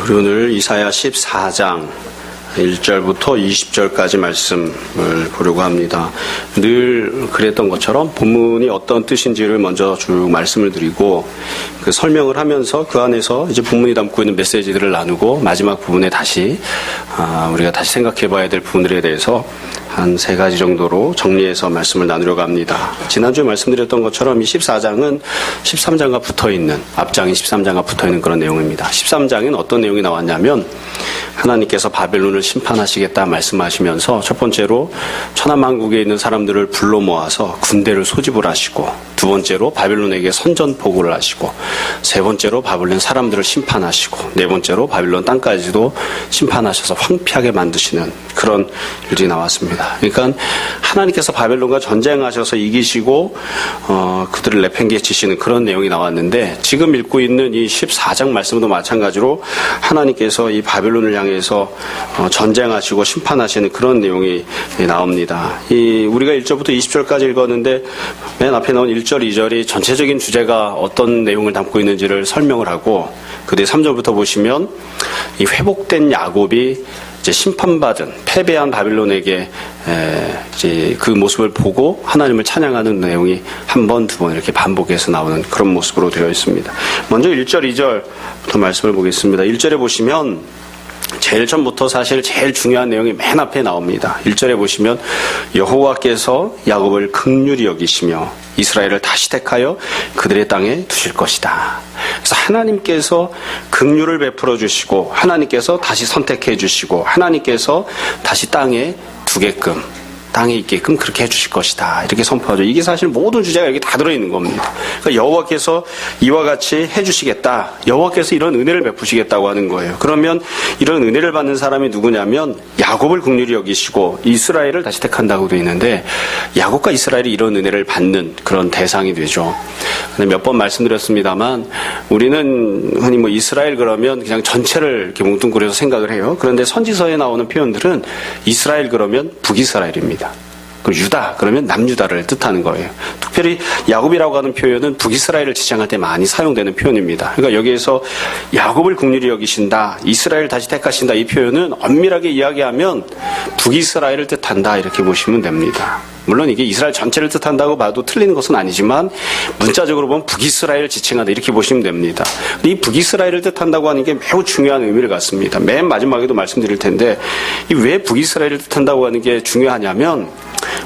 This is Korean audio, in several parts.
우리 오늘 이사야 14장 1절부터 20절까지 말씀을 보려고 합니다. 늘 그랬던 것처럼 본문이 어떤 뜻인지를 먼저 쭉 말씀을 드리고 그 설명을 하면서 그 안에서 이제 본문이 담고 있는 메시지들을 나누고 마지막 부분에 다시 우리가 다시 생각해 봐야 될 부분들에 대해서 한 3가지 정도로 정리해서 말씀을 나누려고 합니다. 지난주에 말씀드렸던 것처럼 이 14장은 13장과 붙어있는, 앞장이 13장과 붙어있는 그런 내용입니다. 13장엔 어떤 내용이 나왔냐면 하나님께서 바벨론을 심판하시겠다 말씀하시면서 첫 번째로 천하만국에 있는 사람들을 불러 모아서 군대를 소집을 하시고, 두 번째로 바벨론에게 선전포고를 하시고, 세 번째로 바벨론 사람들을 심판하시고, 네 번째로 바벨론 땅까지도 심판하셔서 황폐하게 만드시는 그런 일이 나왔습니다. 그러니까 하나님께서 바벨론과 전쟁하셔서 이기시고 그들을 내팽개치시는 그런 내용이 나왔는데, 지금 읽고 있는 이 14장 말씀도 마찬가지로 하나님께서 이 바벨론을 향해서 전쟁하시고 심판하시는 그런 내용이 나옵니다. 우리가 1절부터 20절까지 읽었는데 맨 앞에 나온 1절, 2절이 전체적인 주제가 어떤 내용을 담고 있는지를 설명을 하고, 그 뒤에 3절부터 보시면 이 회복된 야곱이 이제 심판받은 패배한 바벨론에게 이제 그 모습을 보고 하나님을 찬양하는 내용이 한 번, 두 번 이렇게 반복해서 나오는 그런 모습으로 되어 있습니다. 먼저 1절, 2절부터 말씀을 보겠습니다. 1절에 보시면 제일 처음부터 사실 제일 중요한 내용이 맨 앞에 나옵니다. 1절에 보시면 여호와께서 야곱을 긍휼히 여기시며 이스라엘을 다시 택하여 그들의 땅에 두실 것이다. 그래서 하나님께서 긍휼을 베풀어 주시고, 하나님께서 다시 선택해 주시고, 하나님께서 다시 땅에 두게끔, 땅에 있게끔 그렇게 해주실 것이다, 이렇게 선포하죠. 이게 사실 모든 주제가 여기 다 들어있는 겁니다. 그러니까 여호와께서 이와 같이 해주시겠다, 여호와께서 이런 은혜를 베푸시겠다고 하는 거예요. 그러면 이런 은혜를 받는 사람이 누구냐면 야곱을 긍휼히 여기시고 이스라엘을 다시 택한다고 되어 있는데, 야곱과 이스라엘이 이런 은혜를 받는 그런 대상이 되죠. 몇 번 말씀드렸습니다만 우리는 흔히 이스라엘 그러면 그냥 전체를 이렇게 뭉뚱그려서 생각을 해요. 그런데 선지서에 나오는 표현들은 이스라엘 그러면 북이스라엘입니다. 그리고 유다 그러면 남유다를 뜻하는 거예요. 특별히 야곱이라고 하는 표현은 북이스라엘을 지칭할 때 많이 사용되는 표현입니다. 그러니까 여기에서 야곱을 긍휼히 여기신다, 이스라엘을 다시 택하신다, 이 표현은 엄밀하게 이야기하면 북이스라엘을 뜻한다, 이렇게 보시면 됩니다. 물론 이게 이스라엘 전체를 뜻한다고 봐도 틀리는 것은 아니지만 문자적으로 보면 북이스라엘을 지칭한다, 이렇게 보시면 됩니다. 이 북이스라엘을 뜻한다고 하는 게 매우 중요한 의미를 갖습니다. 맨 마지막에도 말씀드릴 텐데, 왜 북이스라엘을 뜻한다고 하는 게 중요하냐면,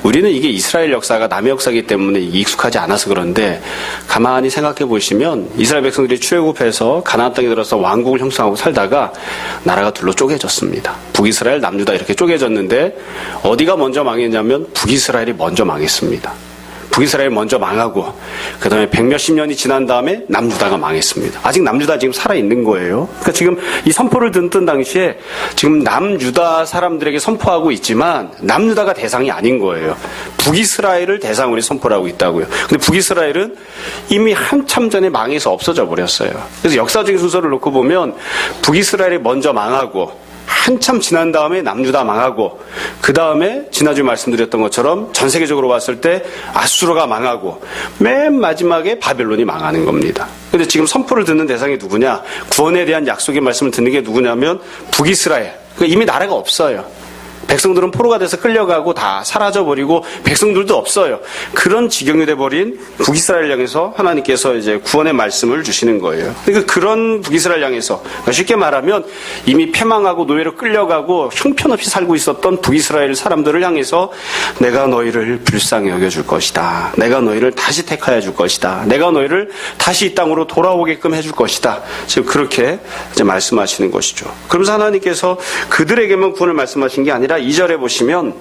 우리는 이게 이스라엘 역사가 남의 역사이기 때문에 익숙하지 않아서 그런데, 가만히 생각해 보시면 이스라엘 백성들이 출애굽해서 가나안 땅에 들어서 왕국을 형성하고 살다가 나라가 둘로 쪼개졌습니다. 북이스라엘, 남유다 이렇게 쪼개졌는데 어디가 먼저 망했냐면 북이스라엘이 먼저 망했습니다. 북이스라엘이 먼저 망하고 그 다음에 100몇십 년이 지난 다음에 남유다가 망했습니다. 아직 남유다 지금 살아있는 거예요. 그러니까 지금 이 선포를 듣던 당시에 지금 남유다 사람들에게 선포하고 있지만 남유다가 대상이 아닌 거예요. 북이스라엘을 대상으로 선포를 하고 있다고요. 근데 북이스라엘은 이미 한참 전에 망해서 없어져 버렸어요. 그래서 역사적인 순서를 놓고 보면 북이스라엘이 먼저 망하고 한참 지난 다음에 남유다 망하고, 그 다음에 지난주에 말씀드렸던 것처럼 전 세계적으로 봤을 때 아수르가 망하고 맨 마지막에 바벨론이 망하는 겁니다. 근데 지금 선포를 듣는 대상이 누구냐, 구원에 대한 약속의 말씀을 듣는 게 누구냐면 북이스라엘. 그러니까 이미 나라가 없어요. 백성들은 포로가 돼서 끌려가고 다 사라져버리고 백성들도 없어요. 그런 지경이 돼버린 북이스라엘 향해서 하나님께서 이제 구원의 말씀을 주시는 거예요. 그러니까 그런 북이스라엘 향해서, 그러니까 쉽게 말하면 이미 패망하고 노예로 끌려가고 형편없이 살고 있었던 북이스라엘 사람들을 향해서 내가 너희를 불쌍히 여겨줄 것이다, 내가 너희를 다시 택하여 줄 것이다, 내가 너희를 다시 이 땅으로 돌아오게끔 해줄 것이다, 지금 그렇게 이제 말씀하시는 것이죠. 그러면서 하나님께서 그들에게만 구원을 말씀하신 게 아니라 2절에 보시면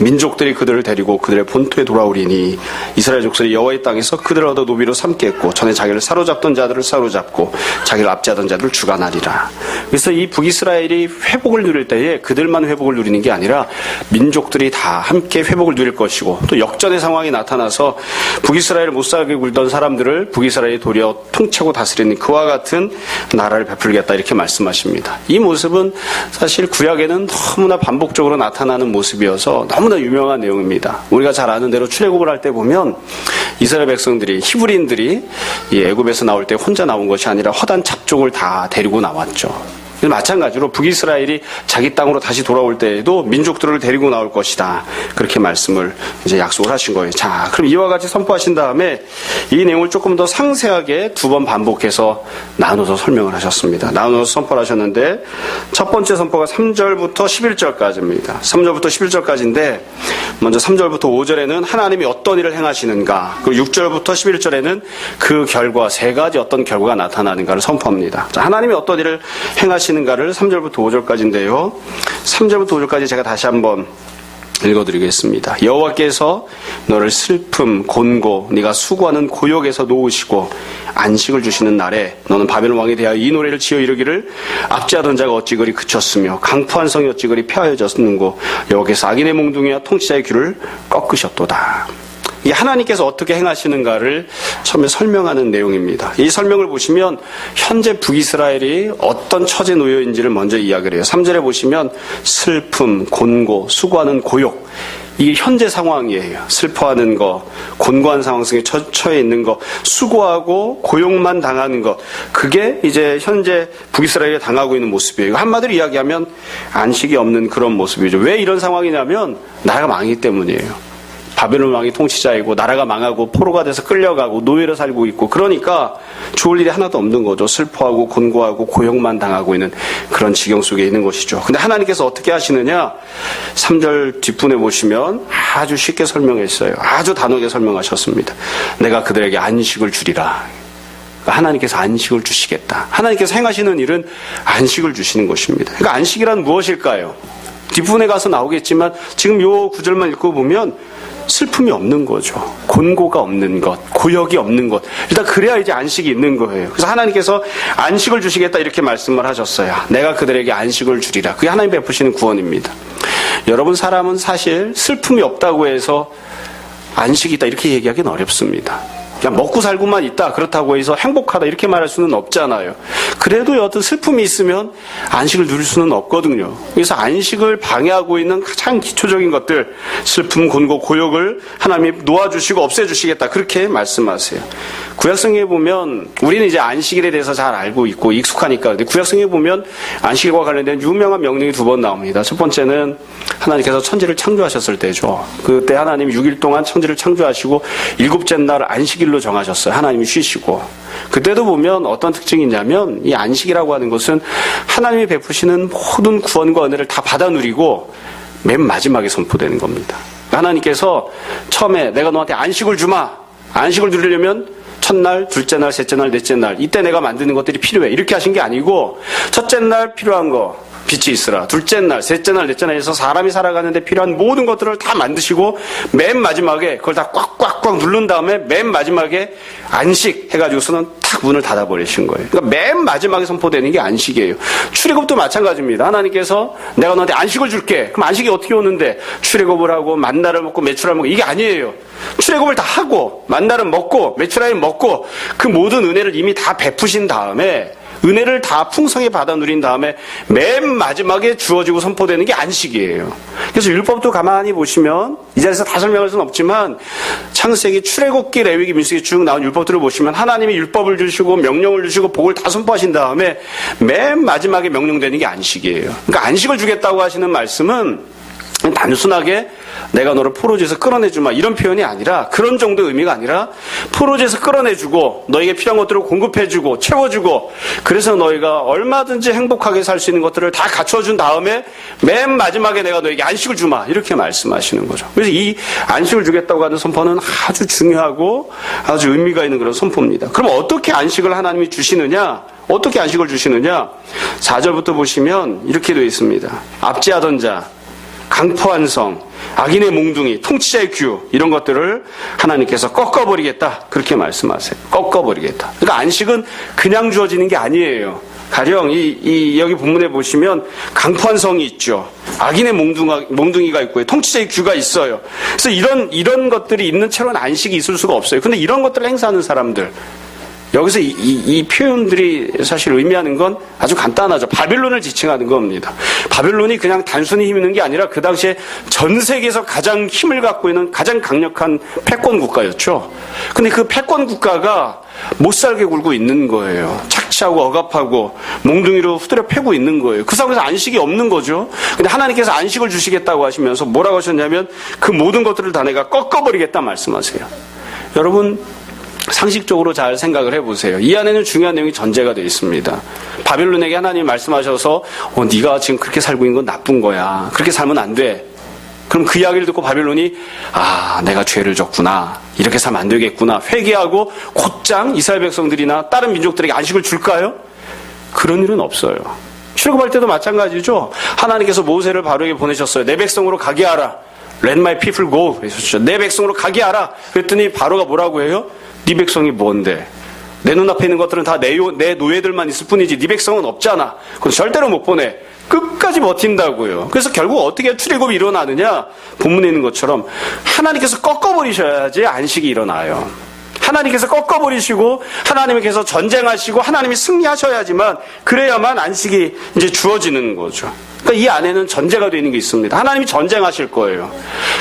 민족들이 그들을 데리고 그들의 본토에 돌아오리니 이스라엘 족속이 여호와의 땅에서 그들을 얻어 노비로 삼겠고 전에 자기를 사로잡던 자들을 사로잡고 자기를 압제하던 자들을 주관하리라. 그래서 이 북이스라엘이 회복을 누릴 때에 그들만 회복을 누리는 게 아니라 민족들이 다 함께 회복을 누릴 것이고, 또 역전의 상황이 나타나서 북이스라엘을 못 살게 굴던 사람들을 북이스라엘이 도리어 통치하고 다스리는 그와 같은 나라를 베풀겠다, 이렇게 말씀하십니다. 이 모습은 사실 구약에는 너무나 반복적으로 나타나는 모습이어서 너무나 유명한 내용입니다. 우리가 잘 아는 대로 출애굽을 할 때 보면 이스라엘 백성들이, 히브리인들이 이 애굽에서 나올 때 혼자 나온 것이 아니라 허단 잡족을 다 데리고 나왔죠. 마찬가지로 북이스라엘이 자기 땅으로 다시 돌아올 때에도 민족들을 데리고 나올 것이다. 그렇게 말씀을 이제 약속을 하신 거예요. 자, 그럼 이와 같이 선포하신 다음에 이 내용을 조금 더 상세하게 두 번 반복해서 나눠서 설명을 하셨습니다. 나눠서 선포를 하셨는데 첫 번째 선포가 3절부터 11절까지입니다. 3절부터 11절까지인데 먼저 3절부터 5절에는 하나님이 어떤 일을 행하시는가, 그리고 6절부터 11절에는 그 결과 세 가지 어떤 결과가 나타나는가를 선포합니다. 자, 하나님이 어떤 일을 행하시는가를 3절부터 5절까지인데요. 3절부터 5절까지 제가 다시 한번 읽어드리겠습니다. 여호와께서 너를 슬픔, 곤고, 네가 수고하는 고역에서 놓으시고 안식을 주시는 날에 너는 바벨론 왕에 대하여 이 노래를 지어 이르기를 압제하던 자가 어찌 그리 그쳤으며 강포한 성이 어찌 그리 폐하여졌는고 여호와께서 악인의 몽둥이와 통치자의 귀를 꺾으셨도다. 이 하나님께서 어떻게 행하시는가를 처음에 설명하는 내용입니다. 이 설명을 보시면 현재 북이스라엘이 어떤 처지에 놓여있는지를 먼저 이야기를 해요. 3절에 보시면 슬픔, 곤고, 수고하는 고욕, 이게 현재 상황이에요. 슬퍼하는 거, 곤고한 상황 속에 처해 있는 거, 수고하고 고용만 당하는 거, 그게 이제 현재 북이스라엘이 당하고 있는 모습이에요. 한마디로 이야기하면 안식이 없는 그런 모습이죠. 왜 이런 상황이냐면 나라가 망하기 때문이에요. 바벨론 왕이 통치자이고 나라가 망하고 포로가 돼서 끌려가고 노예로 살고 있고, 그러니까 좋을 일이 하나도 없는 거죠. 슬퍼하고 곤고하고 고용만 당하고 있는 그런 지경 속에 있는 것이죠. 근데 하나님께서 어떻게 하시느냐? 3절 뒷분에 보시면 아주 쉽게 설명했어요. 아주 단호하게 설명하셨습니다. 내가 그들에게 안식을 주리라. 하나님께서 안식을 주시겠다. 하나님께서 행하시는 일은 안식을 주시는 것입니다. 그러니까 안식이란 무엇일까요? 뒷분에 가서 나오겠지만 지금 요 구절만 읽고 보면 슬픔이 없는 거죠. 곤고가 없는 것, 고역이 없는 것. 일단 그래야 이제 안식이 있는 거예요. 그래서 하나님께서 안식을 주시겠다 이렇게 말씀을 하셨어요. 내가 그들에게 안식을 주리라. 그게 하나님 베푸시는 구원입니다. 여러분, 사람은 사실 슬픔이 없다고 해서 안식이 있다 이렇게 얘기하기는 어렵습니다. 그냥 먹고 살고만 있다 그렇다고 해서 행복하다 이렇게 말할 수는 없잖아요. 그래도 어떤 슬픔이 있으면 안식을 누릴 수는 없거든요. 그래서 안식을 방해하고 있는 가장 기초적인 것들, 슬픔, 곤고, 고역을 하나님이 놓아주시고 없애주시겠다 그렇게 말씀하세요. 구약성경에 보면 우리는 이제 안식일에 대해서 잘 알고 있고 익숙하니까, 근데 구약성경에 보면 안식일과 관련된 유명한 명령이 두 번 나옵니다. 첫 번째는 하나님께서 천지를 창조하셨을 때죠. 그때 하나님이 6일 동안 천지를 창조하시고 일곱째 날 안식일로 정하셨어요. 하나님이 쉬시고. 그때도 보면 어떤 특징이 있냐면 이 안식이라고 하는 것은 하나님이 베푸시는 모든 구원과 은혜를 다 받아 누리고 맨 마지막에 선포되는 겁니다. 하나님께서 처음에 내가 너한테 안식을 주마. 안식을 누리려면 첫날, 둘째 날, 셋째 날, 넷째 날 이때 내가 만드는 것들이 필요해 이렇게 하신 게 아니고, 첫째 날 필요한 거 빛이 있으라, 둘째 날, 셋째 날, 넷째 날에서 사람이 살아가는데 필요한 모든 것들을 다 만드시고 맨 마지막에 그걸 다 꽉꽉꽉 누른 다음에 맨 마지막에 안식 해가지고서는 탁 문을 닫아버리신 거예요. 그러니까 맨 마지막에 선포되는 게 안식이에요. 출애굽도 마찬가지입니다. 하나님께서 내가 너한테 안식을 줄게. 그럼 안식이 어떻게 오는데? 출애굽을 하고 만나를 먹고 메추라를 먹고 이게 아니에요. 출애굽을 다 하고 만나를 먹고 메추라를 먹고 그 모든 은혜를 이미 다 베푸신 다음에, 은혜를 다 풍성히 받아 누린 다음에 맨 마지막에 주어지고 선포되는 게 안식이에요. 그래서 율법도 가만히 보시면 이 자리에서 다 설명할 수는 없지만 창세기, 출애굽기, 레위기, 민수기 쭉 나온 율법들을 보시면 하나님이 율법을 주시고 명령을 주시고 복을 다 선포하신 다음에 맨 마지막에 명령되는 게 안식이에요. 그러니까 안식을 주겠다고 하시는 말씀은 단순하게 내가 너를 포로지에서 끌어내주마 이런 표현이 아니라, 그런 정도의 의미가 아니라 포로지에서 끌어내주고 너에게 필요한 것들을 공급해주고 채워주고, 그래서 너희가 얼마든지 행복하게 살 수 있는 것들을 다 갖춰준 다음에 맨 마지막에 내가 너에게 안식을 주마 이렇게 말씀하시는 거죠. 그래서 이 안식을 주겠다고 하는 선포는 아주 중요하고 아주 의미가 있는 그런 선포입니다. 그럼 어떻게 안식을 하나님이 주시느냐? 어떻게 안식을 주시느냐? 4절부터 보시면 이렇게 되어 있습니다. 압제하던 자, 강포한 성, 악인의 몽둥이, 통치자의 규, 이런 것들을 하나님께서 꺾어버리겠다 그렇게 말씀하세요. 꺾어버리겠다. 그러니까 안식은 그냥 주어지는 게 아니에요. 가령 여기 본문에 보시면 강포한 성이 있죠. 악인의 몽둥이가 있고요. 통치자의 규가 있어요. 그래서 이런 것들이 있는 채로는 안식이 있을 수가 없어요. 근데 이런 것들을 행사하는 사람들, 여기서 이 표현들이 사실 의미하는 건 아주 간단하죠. 바빌론을 지칭하는 겁니다. 바빌론이 그냥 단순히 힘 있는 게 아니라 그 당시에 전 세계에서 가장 힘을 갖고 있는 가장 강력한 패권 국가였죠. 근데 그 패권 국가가 못 살게 굴고 있는 거예요. 착취하고 억압하고 몽둥이로 후드려 패고 있는 거예요. 그 상황에서 안식이 없는 거죠. 근데 하나님께서 안식을 주시겠다고 하시면서 뭐라고 하셨냐면 그 모든 것들을 다 내가 꺾어버리겠다 말씀하세요. 여러분 상식적으로 잘 생각을 해보세요. 이 안에는 중요한 내용이 전제가 되어 있습니다. 바빌론에게 하나님이 말씀하셔서 네가 지금 그렇게 살고 있는 건 나쁜 거야. 그렇게 살면 안 돼. 그럼 그 이야기를 듣고 바빌론이 내가 죄를 졌구나. 이렇게 살면 안 되겠구나. 회개하고 곧장 이스라엘 백성들이나 다른 민족들에게 안식을 줄까요? 그런 일은 없어요. 출애굽할 때도 마찬가지죠. 하나님께서 모세를 바로에게 보내셨어요. 내 백성으로 가게 하라. Let my people go. 그러셨죠. 내 백성으로 가게 하라. 그랬더니 바로가 뭐라고 해요? 네 백성이 뭔데? 내 눈앞에 있는 것들은 다 내 노예들만 있을 뿐이지 네 백성은 없잖아. 그럼 절대로 못 보내. 끝까지 버틴다고요. 그래서 결국 어떻게 출애굽이 일어나느냐? 본문에 있는 것처럼 하나님께서 꺾어버리셔야지 안식이 일어나요. 하나님께서 꺾어버리시고 하나님께서 전쟁하시고 하나님이 승리하셔야지만 그래야만 안식이 이제 주어지는 거죠. 그러니까 이 안에는 전제가 되어 있는 게 있습니다. 하나님이 전쟁하실 거예요.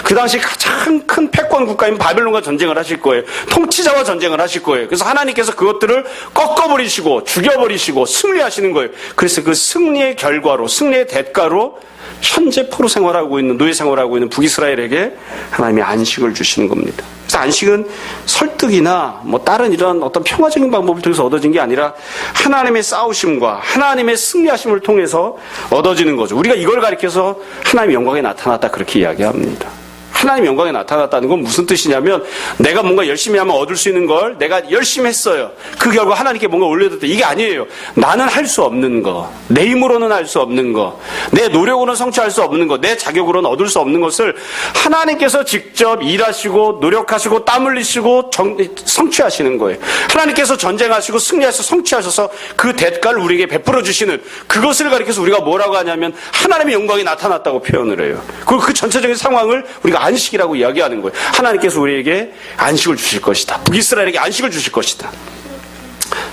그 당시 가장 큰 패권 국가인 바빌론과 전쟁을 하실 거예요. 통치자와 전쟁을 하실 거예요. 그래서 하나님께서 그것들을 꺾어버리시고 죽여버리시고 승리하시는 거예요. 그래서 그 승리의 결과로 승리의 대가로 현재 포로 생활하고 있는 노예 생활하고 있는 북이스라엘에게 하나님이 안식을 주시는 겁니다. 그래서 안식은 설득이나 다른 이런 어떤 평화적인 방법을 통해서 얻어진 게 아니라 하나님의 싸우심과 하나님의 승리하심을 통해서 얻어지는 거죠. 우리가 이걸 가리켜서 하나님의 영광에 나타났다 그렇게 이야기합니다. 하나님의 영광에 나타났다는 건 무슨 뜻이냐면 내가 뭔가 열심히 하면 얻을 수 있는 걸 내가 열심히 했어요. 그 결과 하나님께 뭔가 올려줬다. 이게 아니에요. 나는 할 수 없는 거, 내 힘으로는 할 수 없는 거, 내 노력으로는 성취할 수 없는 거, 내 자격으로는 얻을 수 없는 것을 하나님께서 직접 일하시고 노력하시고 땀 흘리시고 성취하시는 거예요. 하나님께서 전쟁하시고 승리하셔서 성취하셔서 그 대가를 우리에게 베풀어 주시는 그것을 가리켜서 우리가 뭐라고 하냐면 하나님의 영광이 나타났다고 표현을 해요. 그리고 그 전체적인 상황을 우리가 안식이라고 이야기하는 거예요. 하나님께서 우리에게 안식을 주실 것이다. 북이스라엘에게 안식을 주실 것이다.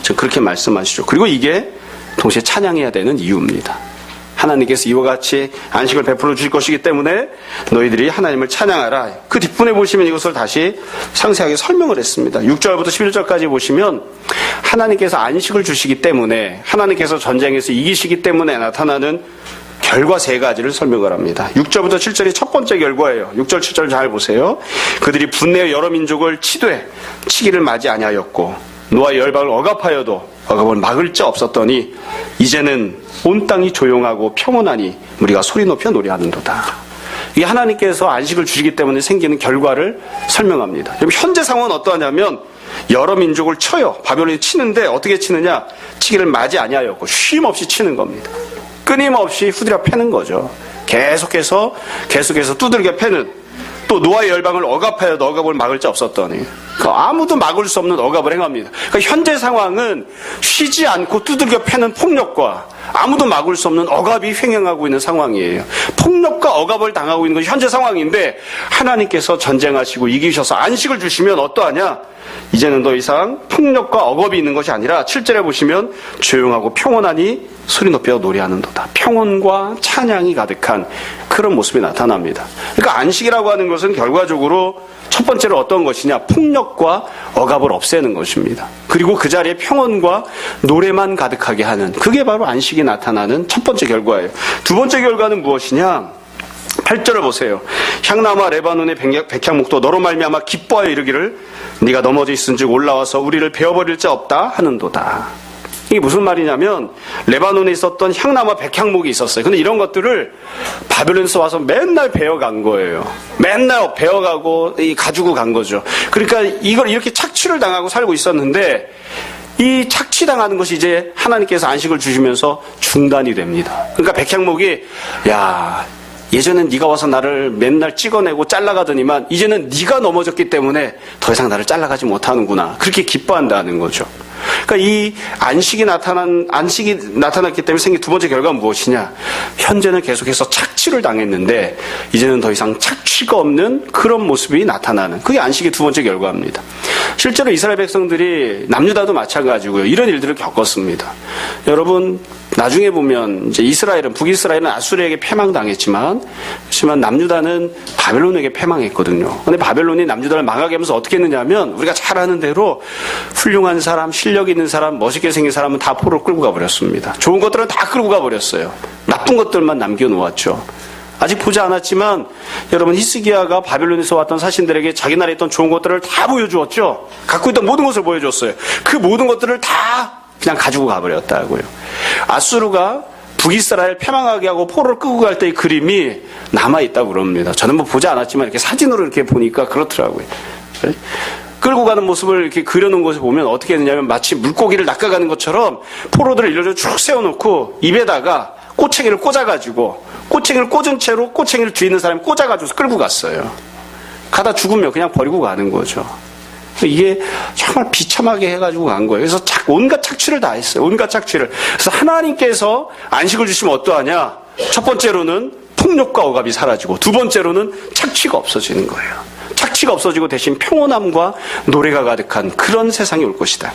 저 그렇게 말씀하시죠. 그리고 이게 동시에 찬양해야 되는 이유입니다. 하나님께서 이와 같이 안식을 베풀어 주실 것이기 때문에 너희들이 하나님을 찬양하라. 그 뒷분에 보시면 이것을 다시 상세하게 설명을 했습니다. 6절부터 11절까지 보시면 하나님께서 안식을 주시기 때문에 하나님께서 전쟁에서 이기시기 때문에 나타나는 결과 세 가지를 설명을 합니다. 6절부터 7절이 첫 번째 결과예요. 6절 7절 잘 보세요. 그들이 분내어 여러 민족을 치기를 맞이 아니하였고 노아의 열방을 억압하여도 억압을 막을 자 없었더니 이제는 온 땅이 조용하고 평온하니 우리가 소리 높여 노래하는도다. 이게 하나님께서 안식을 주시기 때문에 생기는 결과를 설명합니다. 현재 상황은 어떠하냐면 여러 민족을 쳐요. 바벨론이 치는데 어떻게 치느냐? 치기를 맞이 아니하였고 쉼 없이 치는 겁니다. 끊임없이 후드려 패는 거죠. 계속해서 두들겨 패는. 또 노아의 열방을 억압하여도 억압을 막을 자 없었더니 그러니까 아무도 막을 수 없는 억압을 행합니다. 그러니까 현재 상황은 쉬지 않고 두들겨 패는 폭력과 아무도 막을 수 없는 억압이 횡행하고 있는 상황이에요. 폭력과 억압을 당하고 있는 것이 현재 상황인데 하나님께서 전쟁하시고 이기셔서 안식을 주시면 어떠하냐? 이제는 더 이상 폭력과 억압이 있는 것이 아니라 7절에 보시면 조용하고 평온하니 소리 높여 노래하는도다. 평온과 찬양이 가득한 그런 모습이 나타납니다. 그러니까 안식이라고 하는 것은 결과적으로 첫 번째로 어떤 것이냐? 폭력과 억압을 없애는 것입니다. 그리고 그 자리에 평온과 노래만 가득하게 하는 그게 바로 안식이 나타나는 첫 번째 결과예요. 두 번째 결과는 무엇이냐? 8절을 보세요. 향나무와 레바논의 백향목도 너로 말미암아 기뻐하여 이르기를 네가 넘어져 있은즉 올라와서 우리를 베어버릴 자 없다 하는도다. 이게 무슨 말이냐면 레바논에 있었던 향나무와 백향목이 있었어요. 근데 이런 것들을 바벨론에서 와서 맨날 베어간 거예요. 맨날 베어가고 가지고 간 거죠. 그러니까 이걸 이렇게 착취를 당하고 살고 있었는데 이 착취당하는 것이 이제 하나님께서 안식을 주시면서 중단이 됩니다. 그러니까 백향목이 예전엔 네가 와서 나를 맨날 찍어내고 잘라가더니만 이제는 네가 넘어졌기 때문에 더 이상 나를 잘라가지 못하는구나. 그렇게 기뻐한다는 거죠. 그러니까 이 안식이 나타났기 때문에 생긴 두 번째 결과는 무엇이냐? 현재는 계속해서 착취를 당했는데 이제는 더 이상 착취가 없는 그런 모습이 나타나는, 그게 안식의 두 번째 결과입니다. 실제로 이스라엘 백성들이 남유다도 마찬가지고요. 이런 일들을 겪었습니다. 여러분, 나중에 보면 이제 북이스라엘은 아수르에게 패망당했지만, 그렇지만 남유다는 바벨론에게 패망했거든요. 근데 바벨론이 남유다를 망하게 하면서 어떻게 했느냐면, 우리가 잘 아는 대로 훌륭한 사람, 실력 있는 사람, 멋있게 생긴 사람은 다 포로로 끌고 가버렸습니다. 좋은 것들은 다 끌고 가버렸어요. 나쁜 것들만 남겨놓았죠. 아직 보지 않았지만 여러분, 히스기야가 바벨론에서 왔던 사신들에게 자기 나라에 있던 좋은 것들을 다 보여주었죠. 갖고 있던 모든 것을 보여줬어요. 그 모든 것들을 다 그냥 가지고 가버렸다고요. 아수르가 북이스라엘 패망하게 하고 포로를 끌고 갈 때의 그림이 남아있다고 그럽니다. 저는 뭐 보지 않았지만 이렇게 사진으로 이렇게 보니까 그렇더라고요. 끌고 가는 모습을 이렇게 그려놓은 것을 보면 어떻게 했느냐면 마치 물고기를 낚아가는 것처럼 포로들을 일렬로 쭉 세워놓고 입에다가 꼬챙이를 꽂아가지고, 꼬챙이를 꽂은 채로 꼬챙이를 뒤에 있는 사람이 꽂아가지고 끌고 갔어요. 가다 죽으면 그냥 버리고 가는 거죠. 이게 정말 비참하게 해가지고 간 거예요. 그래서 온갖 착취를 다 했어요. 온갖 착취를. 그래서 하나님께서 안식을 주시면 어떠하냐? 첫 번째로는 폭력과 억압이 사라지고, 두 번째로는 착취가 없어지는 거예요. 착취가 없어지고 대신 평온함과 노래가 가득한 그런 세상이 올 것이다.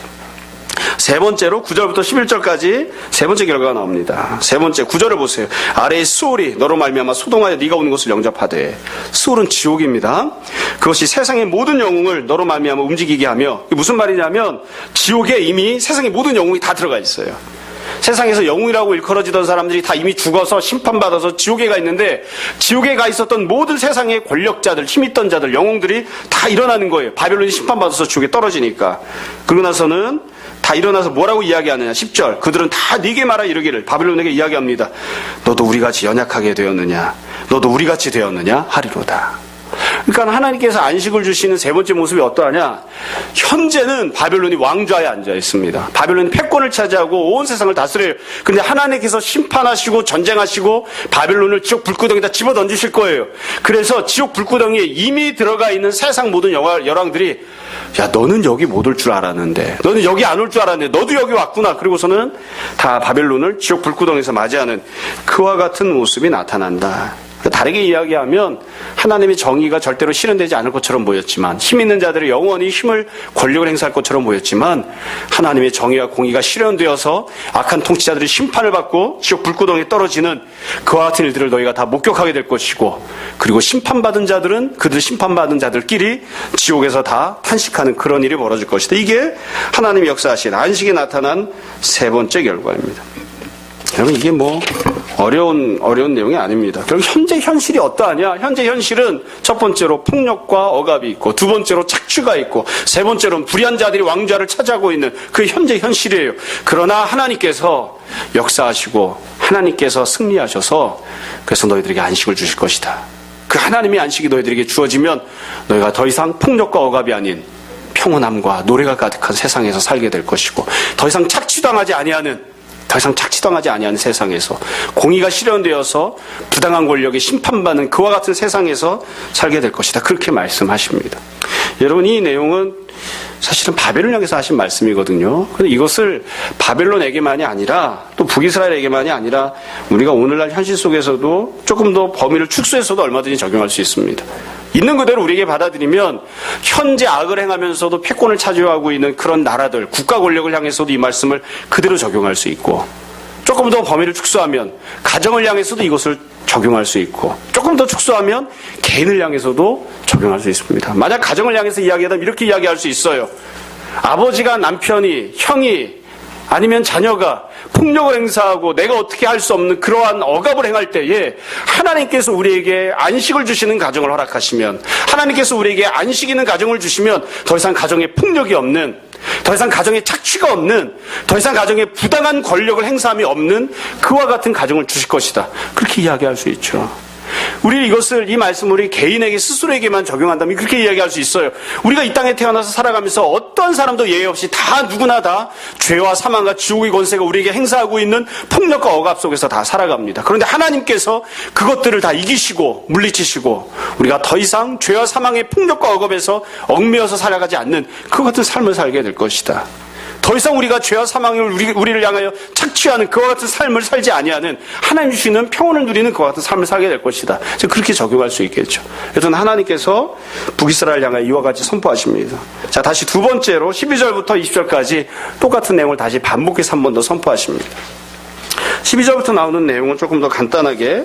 세 번째로 9절부터 11절까지 세 번째 결과가 나옵니다. 세 번째 9절을 보세요. 아래의 수올이 너로 말미암아 소동하여 네가 오는 곳을 영접하되. 수올은 지옥입니다. 그것이 세상의 모든 영웅을 너로 말미암아 움직이게 하며, 이게 무슨 말이냐면 지옥에 이미 세상의 모든 영웅이 다 들어가 있어요. 세상에서 영웅이라고 일컬어지던 사람들이 다 이미 죽어서 심판받아서 지옥에 가 있는데, 지옥에 가 있었던 모든 세상의 권력자들, 힘있던 자들, 영웅들이 다 일어나는 거예요. 바벨론이 심판받아서 지옥에 떨어지니까. 그러고 나서는 다 일어나서 뭐라고 이야기하느냐? 10절. 그들은 다 네게 말하 이르기를, 바벨론에게 이야기합니다. 너도 우리같이 연약하게 되었느냐? 너도 우리같이 되었느냐? 하리로다. 그러니까 하나님께서 안식을 주시는 세 번째 모습이 어떠하냐? 현재는 바벨론이 왕좌에 앉아 있습니다. 바벨론이 패권을 차지하고 온 세상을 다스려요. 근데 하나님께서 심판하시고 전쟁하시고 바벨론을 지옥 불구덩이에다 집어 던지실 거예요. 그래서 지옥 불구덩이에 이미 들어가 있는 세상 모든 열왕들이, 야, 너는 여기 못 올 줄 알았는데, 너는 여기 안 올 줄 알았는데 너도 여기 왔구나. 그리고서는 다 바벨론을 지옥 불구덩이에서 맞이하는 그와 같은 모습이 나타난다. 다르게 이야기하면 하나님의 정의가 절대로 실현되지 않을 것처럼 보였지만, 힘 있는 자들이 영원히 힘을, 권력을 행사할 것처럼 보였지만, 하나님의 정의와 공의가 실현되어서 악한 통치자들이 심판을 받고 지옥 불구덩이에 떨어지는 그와 같은 일들을 너희가 다 목격하게 될 것이고, 그리고 심판받은 자들은 그들 심판받은 자들끼리 지옥에서 다 탄식하는 그런 일이 벌어질 것이다. 이게 하나님의 역사하신 안식에 나타난 세 번째 결과입니다. 여러분, 이게 뭐 어려운 내용이 아닙니다. 결국 현재 현실이 어떠하냐? 현재 현실은 첫 번째로 폭력과 억압이 있고, 두 번째로 착취가 있고, 세 번째로는 불의한 자들이 왕좌를 차지하고 있는 그 현재 현실이에요. 그러나 하나님께서 역사하시고 하나님께서 승리하셔서, 그래서 너희들에게 안식을 주실 것이다. 그 하나님의 안식이 너희들에게 주어지면 너희가 더 이상 폭력과 억압이 아닌 평온함과 노래가 가득한 세상에서 살게 될 것이고, 더 이상 착취당하지 아니하는 세상에서, 공의가 실현되어서 부당한 권력에 심판받는 그와 같은 세상에서 살게 될 것이다. 그렇게 말씀하십니다. 여러분, 이 내용은 사실은 바벨을 향해서 하신 말씀이거든요. 그런데 이것을 바벨론에게만이 아니라 또 북이스라엘에게만이 아니라 우리가 오늘날 현실 속에서도 조금 더 범위를 축소해서도 얼마든지 적용할 수 있습니다. 있는 그대로 우리에게 받아들이면 현재 악을 행하면서도 패권을 차지하고 있는 그런 나라들, 국가 권력을 향해서도 이 말씀을 그대로 적용할 수 있고, 조금 더 범위를 축소하면 가정을 향해서도 이것을 적용할 수 있고, 조금 더 축소하면 개인을 향해서도 적용할 수 있습니다. 만약 가정을 향해서 이야기하다면 이렇게 이야기할 수 있어요. 아버지가 남편이, 형이, 아니면 자녀가 폭력을 행사하고 내가 어떻게 할 수 없는 그러한 억압을 행할 때에 하나님께서 우리에게 안식을 주시는 가정을 허락하시면, 하나님께서 우리에게 안식 있는 가정을 주시면 더 이상 가정에 폭력이 없는, 더 이상 가정에 착취가 없는, 더 이상 가정에 부당한 권력을 행사함이 없는 그와 같은 가정을 주실 것이다. 그렇게 이야기할 수 있죠. 우리 이것을, 이 말씀을 우리 개인에게, 스스로에게만 적용한다면 그렇게 이야기할 수 있어요. 우리가 이 땅에 태어나서 살아가면서 어떤 사람도 예외 없이 다, 누구나 다 죄와 사망과 지옥의 권세가 우리에게 행사하고 있는 폭력과 억압 속에서 다 살아갑니다. 그런데 하나님께서 그것들을 다 이기시고 물리치시고 우리가 더 이상 죄와 사망의 폭력과 억압에서 얽매여서 살아가지 않는 그 같은 삶을 살게 될 것이다. 더 이상 우리가 죄와 사망을 우리를 향하여 착취하는 그와 같은 삶을 살지 아니하는 하나님 주시는 평온을 누리는 그와 같은 삶을 살게 될 것이다. 그렇게 적용할 수 있겠죠. 그래서 하나님께서 북이스라엘을 향하여 이와 같이 선포하십니다. 자, 다시 두 번째로 12절부터 20절까지 똑같은 내용을 다시 반복해서 한 번 더 선포하십니다. 12절부터 나오는 내용은 조금 더 간단하게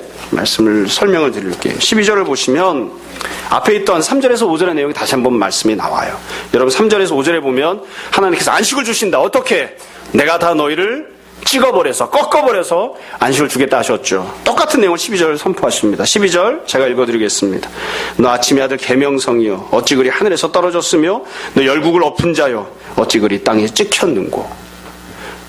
설명을 드릴게요. 12절을 보시면 앞에 있던 3절에서 5절의 내용이 다시 한번 말씀이 나와요. 여러분 3절에서 5절에 보면 하나님께서 안식을 주신다. 어떻게? 내가 다 너희를 찍어버려서 꺾어버려서 안식을 주겠다 하셨죠. 똑같은 내용을 12절을 선포하십니다. 12절 제가 읽어드리겠습니다. 너 아침의 아들 계명성이여 어찌 그리 하늘에서 떨어졌으며 너 열국을 엎은 자여 어찌 그리 땅에 찍혔는고.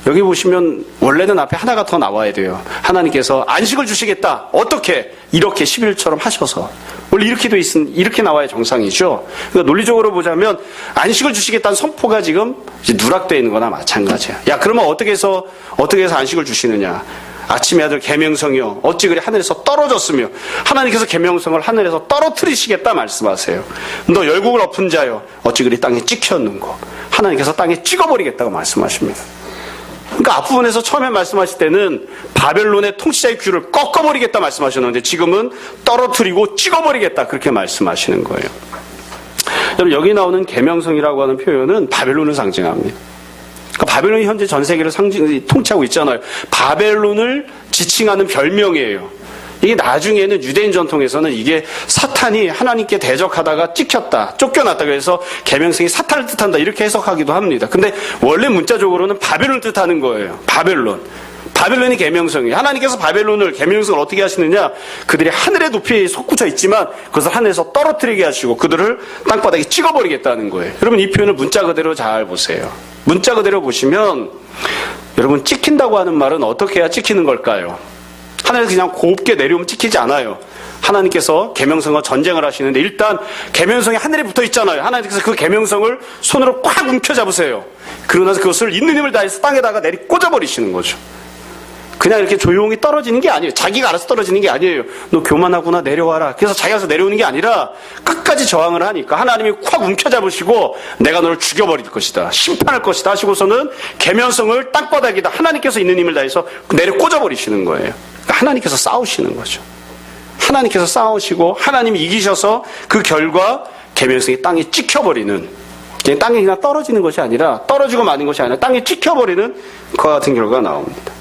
여기 보시면 원래는 앞에 하나가 더 나와야 돼요. 하나님께서 안식을 주시겠다. 어떻게? 이렇게 11절처럼 하셔서. 원래 이렇게 이렇게 나와야 정상이죠. 그러니까 논리적으로 보자면 안식을 주시겠다는 선포가 지금 누락되어 있는 거나 마찬가지야. 야, 그러면 어떻게 해서 안식을 주시느냐? 아침의 아들 계명성이여 어찌 그리 하늘에서 떨어졌으며 하나님께서 계명성을 하늘에서 떨어뜨리시겠다 말씀하세요. 너 열국을 엎은 자여 어찌 그리 땅에 찍혔는고. 하나님께서 땅에 찍어버리겠다고 말씀하십니다. 그러니까 앞부분에서 처음에 말씀하실 때는 바벨론의 통치자의 귀를 꺾어버리겠다 말씀하셨는데 지금은 떨어뜨리고 찍어버리겠다 그렇게 말씀하시는 거예요. 여러분 여기 나오는 계명성이라고 하는 표현은 바벨론을 상징합니다. 그러니까 바벨론이 현재 전 세계를 통치하고 있잖아요. 바벨론을 지칭하는 별명이에요. 이게 나중에는 유대인 전통에서는 이게 사탄이 하나님께 대적하다가 찍혔다, 쫓겨났다 그래서 계명성이 사탄을 뜻한다 이렇게 해석하기도 합니다. 근데 원래 문자적으로는 바벨론을 뜻하는 거예요. 바벨론이 계명성이에요. 하나님께서 바벨론을 계명성을 어떻게 하시느냐? 그들이 하늘의 높이에 솟구쳐 있지만 그것을 하늘에서 떨어뜨리게 하시고 그들을 땅바닥에 찍어버리겠다는 거예요. 여러분 이 표현을 문자 그대로 잘 보세요. 문자 그대로 보시면 여러분 찍힌다고 하는 말은 어떻게 해야 찍히는 걸까요? 하늘에서 그냥 곱게 내려오면 찍히지 않아요. 하나님께서 계명성과 전쟁을 하시는데 일단 계명성이 하늘에 붙어 있잖아요. 하나님께서 그 계명성을 손으로 꽉 움켜잡으세요. 그러나서 그것을 있는 힘을 다해서 땅에다가 꽂아버리시는 거죠. 그냥 이렇게 조용히 떨어지는 게 아니에요. 자기가 알아서 떨어지는 게 아니에요. 너 교만하구나 내려와라. 그래서 자기가 알아서 내려오는 게 아니라 끝까지 저항을 하니까 하나님이 콱 움켜잡으시고 내가 너를 죽여버릴 것이다. 심판할 것이다 하시고서는 계명성을 땅바닥에다 하나님께서 있는 힘을 다해서 내려 꽂아버리시는 거예요. 그러니까 하나님께서 싸우시는 거죠. 하나님께서 싸우시고 하나님이 이기셔서 그 결과 계명성이 땅에 찍혀버리는 그냥 땅에 그냥 떨어지는 것이 아니라 떨어지고 마는 것이 아니라 땅에 찍혀버리는 그와 같은 결과가 나옵니다.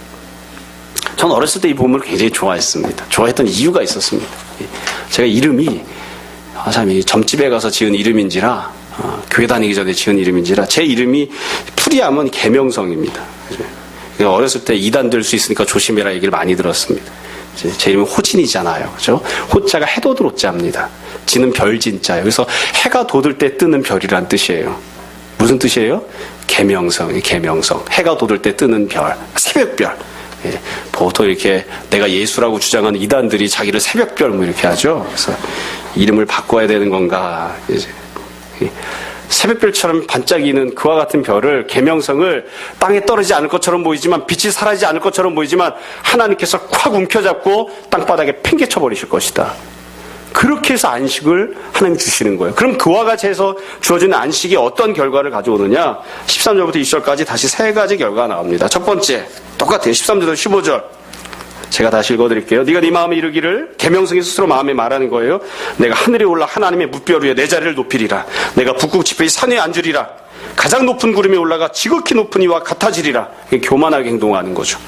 전 어렸을 때 이 본문을 굉장히 좋아했습니다. 좋아했던 이유가 있었습니다. 제가 이름이 참 점집에 가서 지은 이름인지라 교회 다니기 전에 지은 이름인지라 제 이름이 풀이하면 계명성입니다. 어렸을 때 이단 될 수 있으니까 조심해라 얘기를 많이 들었습니다. 제 이름은 호진이잖아요. 그죠? 호자가 해돋을 호자입니다. 지는 별진자예요. 그래서 해가 돋을 때 뜨는 별이란 뜻이에요. 무슨 뜻이에요? 계명성. 해가 돋을 때 뜨는 별. 새벽별. 예, 보통 이렇게 내가 예수라고 주장하는 이단들이 자기를 새벽별 뭐 이렇게 하죠. 그래서 이름을 바꿔야 되는 건가. 이제. 새벽별처럼 반짝이는 그와 같은 별을 계명성을 땅에 떨어지지 않을 것처럼 보이지만 빛이 사라지지 않을 것처럼 보이지만 하나님께서 콱 움켜잡고 땅바닥에 팽개쳐 버리실 것이다. 그렇게 해서 안식을 하나님 주시는 거예요. 그럼 그와 같이 해서 주어지는 안식이 어떤 결과를 가져오느냐? 13절부터 20절까지 다시 세 가지 결과가 나옵니다. 첫 번째 똑같아요. 13절부터 15절 제가 다시 읽어드릴게요. 네가 네 마음에 이르기를 계명성이 스스로 마음에 말하는 거예요. 내가 하늘에 올라 하나님의 뭇별 위에 내 자리를 높이리라. 내가 북극 지폐의 산 위에 앉으리라. 가장 높은 구름에 올라가 지극히 높은 이와 같아지리라. 이게 교만하게 행동하는 거죠.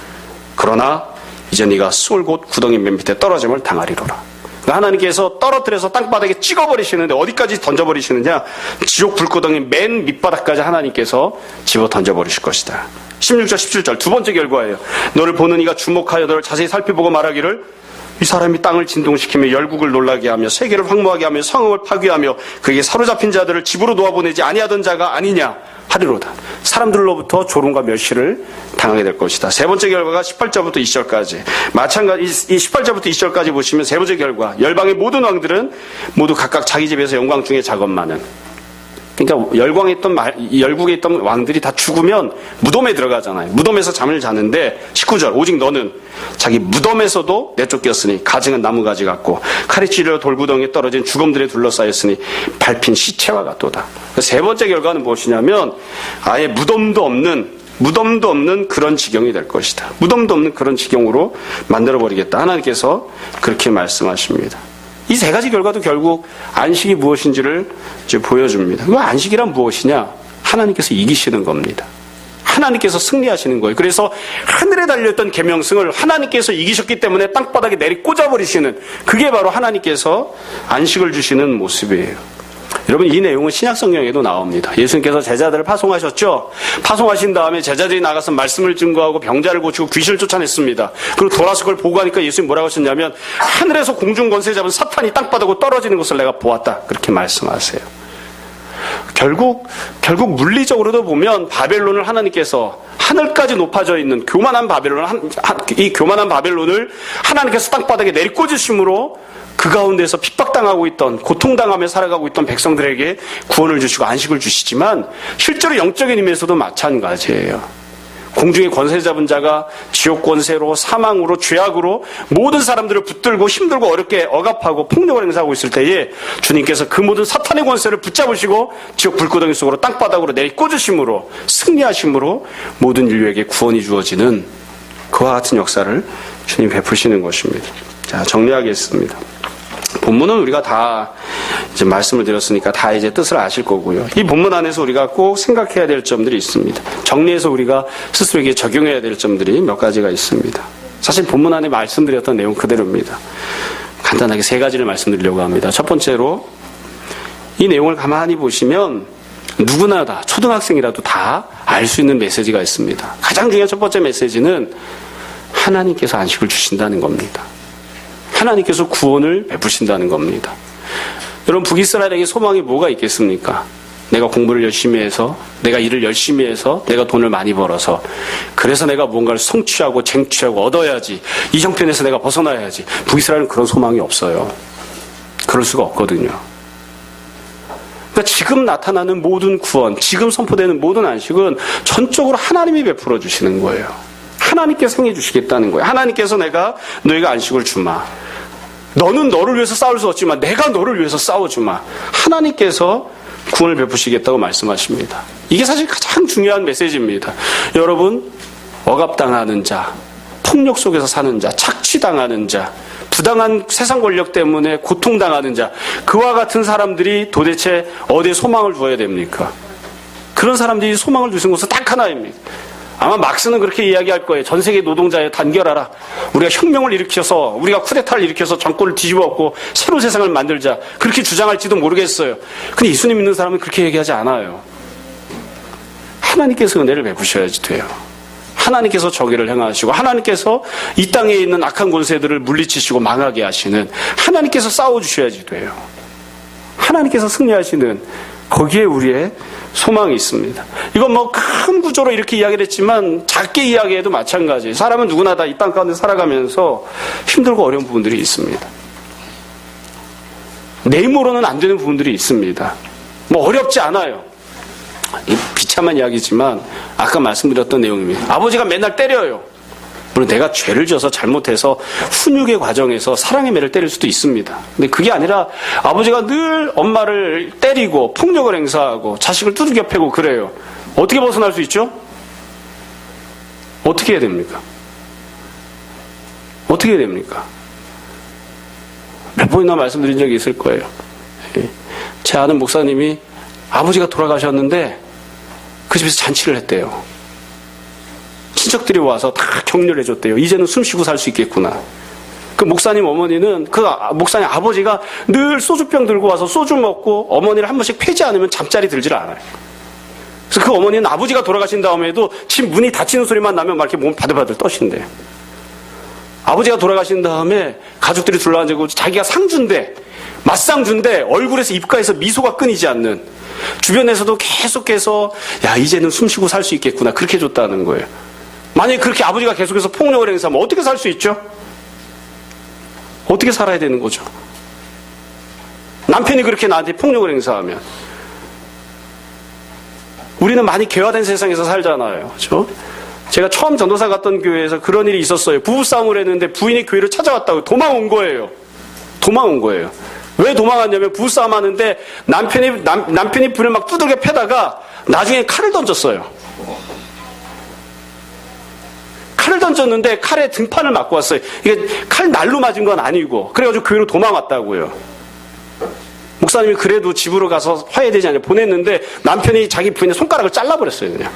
그러나 이제 네가 수월 곧 구덩이 맨 밑에 떨어짐을 당하리로라. 그러니까 하나님께서 떨어뜨려서 땅바닥에 찍어버리시는데 어디까지 던져버리시느냐? 지옥 불구덩이 맨 밑바닥까지 하나님께서 집어 던져버리실 것이다. 16절 17절 두 번째 결과예요. 너를 보는 이가 주목하여 너를 자세히 살펴보고 말하기를 이 사람이 땅을 진동시키며 열국을 놀라게 하며 세계를 황무하게 하며 성읍을 파괴하며 그에게 사로잡힌 자들을 집으로 놓아보내지 아니하던 자가 아니냐 하리로다. 사람들로부터 조롱과 멸시를 당하게 될 것이다. 세 번째 결과가 18절부터 20절까지 마찬가지. 이 18절부터 20절까지 보시면 세 번째 결과 열방의 모든 왕들은 모두 각각 자기 집에서 영광 중에 작업만은 그러니까 열국에 있던 왕들이 다 죽으면 무덤에 들어가잖아요. 무덤에서 잠을 자는데 19절 오직 너는 자기 무덤에서도 내쫓겼으니 가증은 나무가지 같고 칼이 찔려 돌구덩이에 떨어진 죽음들에 둘러싸였으니 밟힌 시체와 같도다. 세 번째 결과는 무엇이냐면 아예 무덤도 없는 그런 지경이 될 것이다. 무덤도 없는 그런 지경으로 만들어버리겠다. 하나님께서 그렇게 말씀하십니다. 이 세 가지 결과도 결국 안식이 무엇인지를 이제 보여줍니다. 그 안식이란 무엇이냐? 하나님께서 이기시는 겁니다. 하나님께서 승리하시는 거예요. 그래서 하늘에 달려있던 계명승을 하나님께서 이기셨기 때문에 땅바닥에 내리 꽂아버리시는, 그게 바로 하나님께서 안식을 주시는 모습이에요. 여러분, 이 내용은 신약성경에도 나옵니다. 예수님께서 제자들을 파송하셨죠. 파송하신 다음에 제자들이 나가서 말씀을 증거하고 병자를 고치고 귀신을 쫓아냈습니다. 그리고 돌아서 그걸 보고 하니까 예수님이 뭐라고 하셨냐면 하늘에서 공중 권세 잡은 사탄이 땅바닥으로 떨어지는 것을 내가 보았다. 그렇게 말씀하세요. 결국 물리적으로도 보면 바벨론을 하나님께서 하늘까지 높아져 있는 교만한 바벨론을 하나님께서 땅바닥에 내리꽂으심으로 그 가운데서 핍박당하고 있던, 고통당하며 살아가고 있던 백성들에게 구원을 주시고 안식을 주시지만 실제로 영적인 의미에서도 마찬가지예요. 공중의 권세 잡은 자가 지옥 권세로, 사망으로, 죄악으로 모든 사람들을 붙들고 힘들고 어렵게 억압하고 폭력을 행사하고 있을 때에 주님께서 그 모든 사탄의 권세를 붙잡으시고 지옥 불구덩이 속으로 땅바닥으로 내리꽂으심으로, 승리하심으로 모든 인류에게 구원이 주어지는 그와 같은 역사를 주님 베푸시는 것입니다. 자, 정리하겠습니다. 본문은 우리가 다 이제 말씀을 드렸으니까 다 이제 뜻을 아실 거고요. 이 본문 안에서 우리가 꼭 생각해야 될 점들이 있습니다. 정리해서 우리가 스스로에게 적용해야 될 점들이 몇 가지가 있습니다. 사실 본문 안에 말씀드렸던 내용 그대로입니다. 간단하게 세 가지를 말씀드리려고 합니다. 첫 번째로 이 내용을 가만히 보시면 누구나 다, 초등학생이라도 다 알 수 있는 메시지가 있습니다. 가장 중요한 첫 번째 메시지는 하나님께서 안식을 주신다는 겁니다. 하나님께서 구원을 베푸신다는 겁니다. 여러분, 북이스라엘에게 소망이 뭐가 있겠습니까? 내가 공부를 열심히 해서, 내가 일을 열심히 해서, 내가 돈을 많이 벌어서, 그래서 내가 뭔가를 성취하고 쟁취하고 얻어야지, 이 형편에서 내가 벗어나야지. 북이스라엘은 그런 소망이 없어요. 그럴 수가 없거든요. 그러니까 지금 나타나는 모든 구원, 지금 선포되는 모든 안식은 전적으로 하나님이 베풀어 주시는 거예요. 하나님께서 행해 주시겠다는 거예요. 하나님께서 내가 너희가 안식을 주마. 너는 너를 위해서 싸울 수 없지만 내가 너를 위해서 싸워주마. 하나님께서 구원을 베푸시겠다고 말씀하십니다. 이게 사실 가장 중요한 메시지입니다. 여러분, 억압당하는 자, 폭력 속에서 사는 자, 착취당하는 자, 부당한 세상 권력 때문에 고통당하는 자, 그와 같은 사람들이 도대체 어디에 소망을 두어야 됩니까? 그런 사람들이 소망을 두신 것은 딱 하나입니다. 아마 막스는 그렇게 이야기할 거예요. 전 세계 노동자에 단결하라. 우리가 혁명을 일으켜서, 우리가 쿠데타를 일으켜서 정권을 뒤집어엎고 새로운 세상을 만들자. 그렇게 주장할지도 모르겠어요. 근데 예수님 믿는 사람은 그렇게 얘기하지 않아요. 하나님께서 은혜를 베푸셔야지 돼요. 하나님께서 정의를 행하시고, 하나님께서 이 땅에 있는 악한 권세들을 물리치시고 망하게 하시는, 하나님께서 싸워주셔야지 돼요. 하나님께서 승리하시는, 거기에 우리의 소망이 있습니다. 이건 뭐 큰 구조로 이렇게 이야기를 했지만 작게 이야기해도 마찬가지예요. 사람은 누구나 다 이 땅 가운데 살아가면서 힘들고 어려운 부분들이 있습니다. 내 힘으로는 안 되는 부분들이 있습니다. 뭐 어렵지 않아요. 비참한 이야기지만 아까 말씀드렸던 내용입니다. 아버지가 맨날 때려요. 물론 내가 죄를 지어서 잘못해서 훈육의 과정에서 사랑의 매를 때릴 수도 있습니다. 근데 그게 아니라 아버지가 늘 엄마를 때리고 폭력을 행사하고 자식을 두들겨 패고 그래요. 어떻게 벗어날 수 있죠? 어떻게 해야 됩니까? 어떻게 해야 됩니까? 몇 번이나 말씀드린 적이 있을 거예요. 제 아는 목사님이 아버지가 돌아가셨는데 그 집에서 잔치를 했대요. 친척들이 와서 다 격려를 해줬대요. 이제는 숨 쉬고 살 수 있겠구나. 그 목사님 어머니는, 그 목사님 아버지가 늘 소주병 들고 와서 소주 먹고 어머니를 한 번씩 패지 않으면 잠자리 들질 않아요. 그래서 그 어머니는 아버지가 돌아가신 다음에도 집 문이 닫히는 소리만 나면 막 이렇게 몸 바들바들 떠신대요. 아버지가 돌아가신 다음에 가족들이 둘러앉고 자기가 상주인데, 맞상주인데 얼굴에서 입가에서 미소가 끊이지 않는, 주변에서도 계속해서 야 이제는 숨 쉬고 살 수 있겠구나 그렇게 해줬다는 거예요. 만약에 그렇게 아버지가 계속해서 폭력을 행사하면 어떻게 살 수 있죠? 어떻게 살아야 되는 거죠? 남편이 그렇게 나한테 폭력을 행사하면 우리는 많이 개화된 세상에서 살잖아요. 그렇죠? 제가 처음 전도사 갔던 교회에서 그런 일이 있었어요. 부부싸움을 했는데 부인이 교회를 찾아왔다고 도망온 거예요. 도망온 거예요. 왜 도망왔냐면 부부싸움 하는데 남편이 부인을 막 두들겨 패다가 나중에 칼을 던졌어요. 칼을 던졌는데 칼에 등판을 맞고 왔어요. 이게 칼 날로 맞은 건 아니고 그래가지고 교회로 도망왔다고요. 목사님이 그래도 집으로 가서 화해되지 않냐 보냈는데 남편이 자기 부인의 손가락을 잘라버렸어요. 그냥.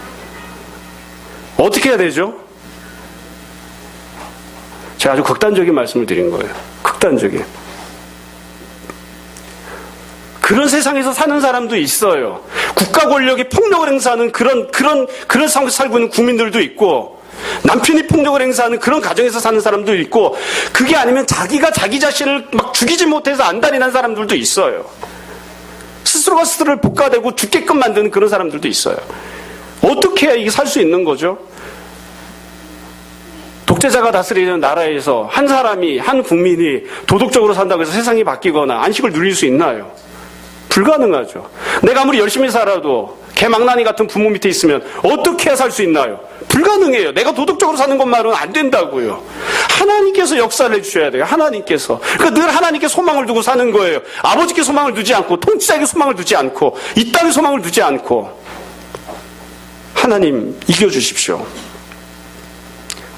어떻게 해야 되죠? 제가 아주 극단적인 말씀을 드린 거예요. 극단적인. 그런 세상에서 사는 사람도 있어요. 국가 권력이 폭력을 행사하는 그런 상황에서 살고 있는 국민들도 있고, 남편이 폭력을 행사하는 그런 가정에서 사는 사람도 있고, 그게 아니면 자기가 자기 자신을 막 죽이지 못해서 안달이 난 사람들도 있어요. 스스로가 스스로를 볶아대고 죽게끔 만드는 그런 사람들도 있어요. 어떻게 해야 이게 살 수 있는 거죠? 독재자가 다스리는 나라에서 한 사람이, 한 국민이 도덕적으로 산다고 해서 세상이 바뀌거나 안식을 누릴 수 있나요? 불가능하죠. 내가 아무리 열심히 살아도 개망나니 같은 부모 밑에 있으면 어떻게 살 수 있나요? 불가능해요. 내가 도덕적으로 사는 것만으로는 안 된다고요. 하나님께서 역사를 해주셔야 돼요. 하나님께서. 그러니까 늘 하나님께 소망을 두고 사는 거예요. 아버지께 소망을 두지 않고, 통치자에게 소망을 두지 않고, 이 땅에 소망을 두지 않고, 하나님 이겨주십시오.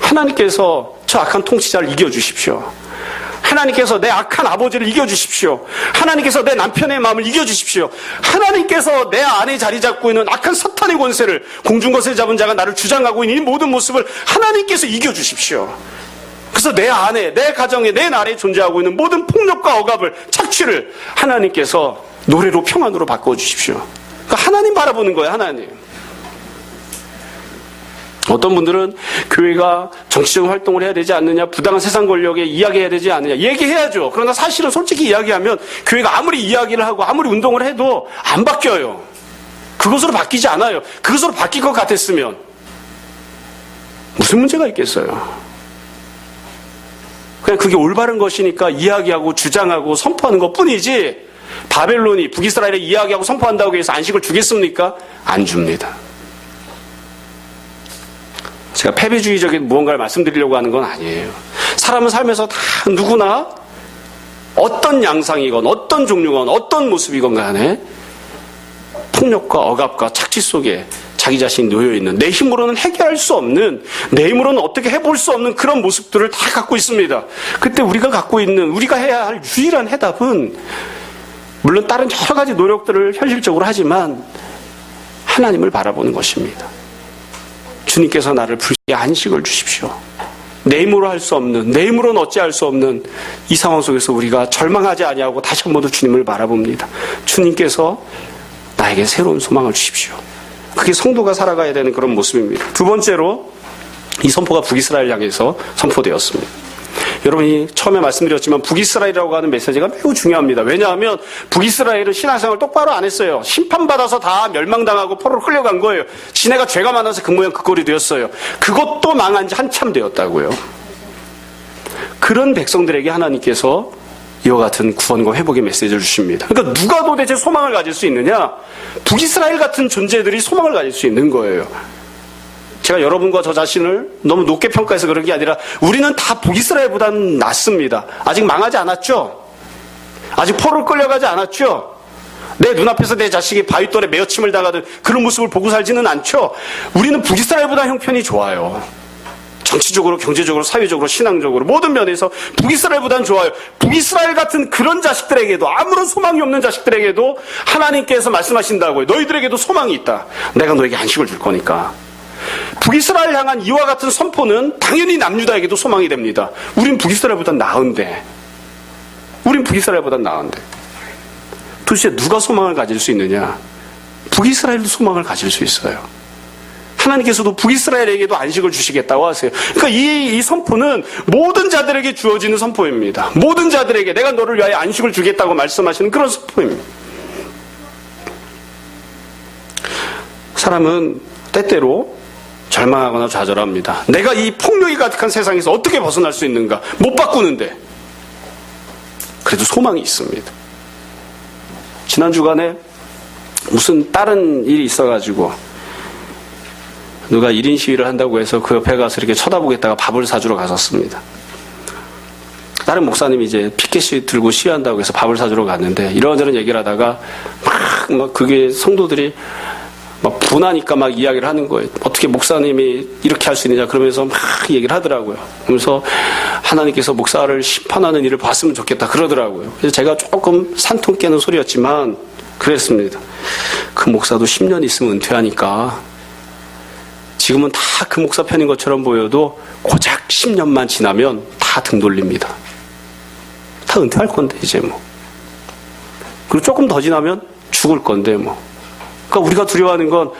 하나님께서 저 악한 통치자를 이겨주십시오. 하나님께서 내 악한 아버지를 이겨주십시오. 하나님께서 내 남편의 마음을 이겨주십시오. 하나님께서 내 안에 자리 잡고 있는 악한 사탄의 권세를, 공중것을 잡은 자가 나를 주장하고 있는 이 모든 모습을 하나님께서 이겨주십시오. 그래서 내 안에, 내 가정에, 내 나라에 존재하고 있는 모든 폭력과 억압을, 착취를 하나님께서 노래로 평안으로 바꿔주십시오. 그러니까 하나님 바라보는 거예요. 하나님. 어떤 분들은 교회가 정치적인 활동을 해야 되지 않느냐, 부당한 세상 권력에 이야기해야 되지 않느냐, 얘기해야죠. 그러나 사실은 솔직히 이야기하면 교회가 아무리 이야기를 하고 아무리 운동을 해도 안 바뀌어요. 그것으로 바뀌지 않아요. 그것으로 바뀔 것 같았으면 무슨 문제가 있겠어요. 그냥 그게 올바른 것이니까 이야기하고 주장하고 선포하는 것뿐이지, 바벨론이 북이스라엘에 이야기하고 선포한다고 해서 안식을 주겠습니까? 안 줍니다. 제가 패배주의적인 무언가를 말씀드리려고 하는 건 아니에요. 사람은 살면서 다 누구나 어떤 양상이건 어떤 종류건 어떤 모습이건 간에 폭력과 억압과 착취 속에 자기 자신이 놓여있는, 내 힘으로는 해결할 수 없는, 내 힘으로는 어떻게 해볼 수 없는 그런 모습들을 다 갖고 있습니다. 그때 우리가 갖고 있는, 우리가 해야 할 유일한 해답은, 물론 다른 여러 가지 노력들을 현실적으로 하지만 하나님을 바라보는 것입니다. 주님께서 나를 불쌍히 안식을 주십시오. 내 힘으로 할 수 없는, 내 힘으로는 어찌할 수 없는 이 상황 속에서 우리가 절망하지 아니하고 다시 한 번 더 주님을 바라봅니다. 주님께서 나에게 새로운 소망을 주십시오. 그게 성도가 살아가야 되는 그런 모습입니다. 두 번째로 이 선포가 북이스라엘 향해서 선포되었습니다. 여러분이 처음에 말씀드렸지만 북이스라엘이라고 하는 메시지가 매우 중요합니다. 왜냐하면 북이스라엘은 신앙생활을 똑바로 안 했어요. 심판받아서 다 멸망당하고 포로로 끌려간 거예요. 지네가 죄가 많아서 그 모양 그 꼴이 되었어요. 그것도 망한 지 한참 되었다고요. 그런 백성들에게 하나님께서 이와 같은 구원과 회복의 메시지를 주십니다. 그러니까 누가 도대체 소망을 가질 수 있느냐? 북이스라엘 같은 존재들이 소망을 가질 수 있는 거예요. 제가 여러분과 저 자신을 너무 높게 평가해서 그런 게 아니라 우리는 다 북이스라엘보다는 낫습니다. 아직 망하지 않았죠? 아직 포로로 끌려가지 않았죠? 내 눈앞에서 내 자식이 바위돌에 매어침을 당하던 그런 모습을 보고 살지는 않죠? 우리는 북이스라엘보다 형편이 좋아요. 정치적으로, 경제적으로, 사회적으로, 신앙적으로 모든 면에서 북이스라엘보다는 좋아요. 북이스라엘 같은 그런 자식들에게도, 아무런 소망이 없는 자식들에게도 하나님께서 말씀하신다고요. 너희들에게도 소망이 있다. 내가 너에게 안식을 줄 거니까. 북이스라엘 향한 이와 같은 선포는 당연히 남유다에게도 소망이 됩니다. 우린 북이스라엘보다 나은데. 우린 북이스라엘보다 나은데. 도대체 누가 소망을 가질 수 있느냐? 북이스라엘도 소망을 가질 수 있어요. 하나님께서도 북이스라엘에게도 안식을 주시겠다고 하세요. 그러니까 이 선포는 모든 자들에게 주어지는 선포입니다. 모든 자들에게 내가 너를 위하여 안식을 주겠다고 말씀하시는 그런 선포입니다. 사람은 때때로 절망하거나 좌절합니다. 내가 이 폭력이 가득한 세상에서 어떻게 벗어날 수 있는가? 못 바꾸는데. 그래도 소망이 있습니다. 지난 주간에 무슨 다른 일이 있어가지고 누가 1인 시위를 한다고 해서 그 옆에 가서 이렇게 쳐다보겠다가 밥을 사주러 갔었습니다. 다른 목사님이 이제 피켓 시위 들고 시위한다고 해서 밥을 사주러 갔는데 이런저런 얘기를 하다가 막 그게 성도들이 막 분하니까 막 이야기를 하는 거예요. 어떻게 목사님이 이렇게 할 수 있느냐 그러면서 막 얘기를 하더라고요. 그러면서 하나님께서 목사를 심판하는 일을 봤으면 좋겠다 그러더라고요. 그래서 제가 조금 산통 깨는 소리였지만 그랬습니다. 그 목사도 10년 있으면 은퇴하니까 지금은 다 그 목사 편인 것처럼 보여도 고작 10년만 지나면 다 등 돌립니다. 다 은퇴할 건데 이제 뭐. 그리고 조금 더 지나면 죽을 건데 뭐. 그러니까 우리가 두려워하는 건